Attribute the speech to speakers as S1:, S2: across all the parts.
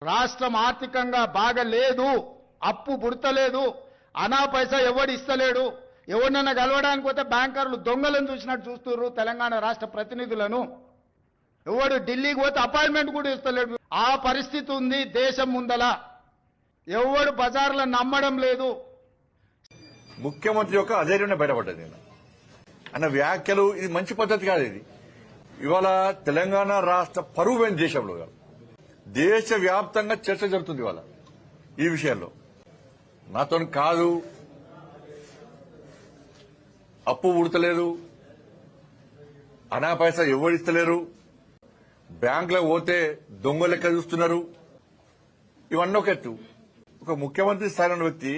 S1: రాష్ట్రం ఆర్థికంగా బాగా లేదు, అప్పు పుడతలేదు, అనా పైసా ఎవడు ఇస్తలేడు. ఎవరినైనా కలవడానికి పోతే బ్యాంకర్లు దొంగలను చూసినట్టు చూస్తున్నారు తెలంగాణ రాష్ట్ర ప్రతినిధులను. ఎవడు ఢిల్లీకి పోతే అపాయింట్మెంట్ కూడా ఇస్తలేడు. ఆ పరిస్థితి ఉంది దేశం ముందల. ఎవడు బజార్లను నమ్మడం లేదు.
S2: ముఖ్యమంత్రి యొక్క అధైర్యం బయటపడ్డది అన్న వ్యాఖ్యలు. ఇది మంచి పద్ధతి కాదు. ఇది ఇవాళ తెలంగాణ రాష్ట్ర పరువు పోయిన దేశంలో కాదు, దేశవ్యాప్తంగా చర్చ జరుగుతుంది ఇవాళ ఈ విషయంలో. నాతో కాదు, అప్పు ఉడతలేదు, అనా పైసా ఎవడిస్తలేరు, బ్యాంకులకు పోతే దొంగ లెక్క చూస్తున్నారు. ఇవన్నీ ఒక ఎత్తు. ఒక ముఖ్యమంత్రి స్థాయిలో ఉన్న వ్యక్తి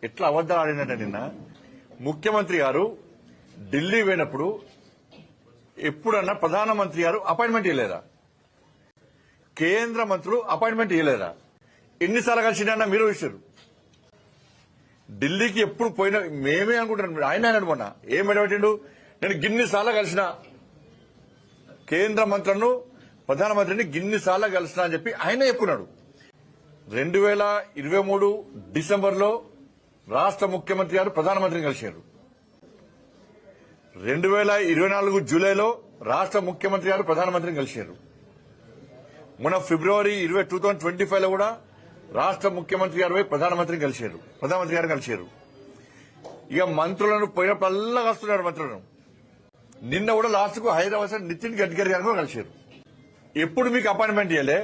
S2: ఎట్లా అబద్దాలు ఆడినట్ట. నిన్న ముఖ్యమంత్రి గారు ఢిల్లీ పోయినప్పుడు ఎప్పుడన్నా ప్రధానమంత్రి గారు అపాయింట్మెంట్ ఇవ్వలేదా? కేంద్ర మంత్రులు అపాయింట్మెంట్ ఇవ్వలేదా? ఎన్నిసార్లు కలిసినా మీరు ఇచ్చారు. ఢిల్లీకి ఎప్పుడు పోయినా మేమే అనుకుంటున్నాం. ఆయన అనుకున్నా ఏం పెట్టిండు, నేను గిన్నిసార్లు కలిసిన కేంద్ర మంత్రులను, ప్రధానమంత్రిని గిన్నిసార్లు కలిసిన అని చెప్పి ఆయన చెప్పుకున్నాడు. 2023 డిసెంబర్లో రాష్ట్ర ముఖ్యమంత్రి గారు ప్రధానమంత్రిని కలిశారు. 2024 జూలైలో రాష్ట్ర ముఖ్యమంత్రి గారు ప్రధానమంత్రిని కలిశారు. మొన్న ఫిబ్రవరి 2025 లో కూడా రాష్ట్ర ముఖ్యమంత్రి గారు ప్రధానమంత్రి గారు కలిశారు. ఇక మంత్రులను పోయినప్పుడల్లా కలుస్తున్నారు మంత్రులను. నిన్న కూడా లాస్ట్ కు హైదరాబాద్ నితిన్ గడ్కరీ గారు కూడా కలిశారు. ఎప్పుడు మీకు అపాయింట్మెంట్ ఇవ్వలే,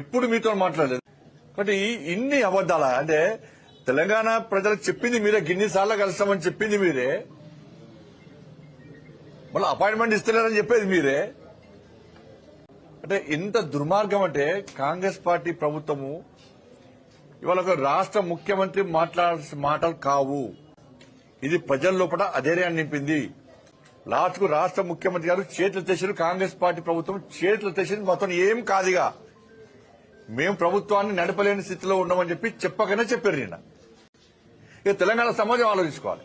S2: ఎప్పుడు మీతో మాట్లాడలేదు. కాబట్టి ఇన్ని అబద్దాలా? అంటే తెలంగాణ ప్రజలకు చెప్పింది మీరే, గిన్నిసార్లు కలుస్తామని చెప్పింది మీరే, మళ్ళీ అపాయింట్మెంట్ ఇస్తలేరని చెప్పేది మీరే. అంటే ఇంత దుర్మార్గం. అంటే కాంగ్రెస్ పార్టీ ప్రభుత్వము ఇవాళ ఒక రాష్ట్ర ముఖ్యమంత్రి మాట్లాడాల్సిన మాటలు కావు. ఇది ప్రజల లోపల అధైర్యాన్ని నింపింది. లాస్ట్ కు రాష్ట్ర ముఖ్యమంత్రి గారు చేతులు తెచ్చారు, కాంగ్రెస్ పార్టీ ప్రభుత్వం చేతులు తెచ్చింది. మొత్తం ఏం కాదుగా, మేము ప్రభుత్వాన్ని నడపలేని స్థితిలో ఉన్నామని చెప్పి చెప్పకనే చెప్పారు నిన్న. ఇక తెలంగాణ సమాజం ఆలోచించుకోవాలి.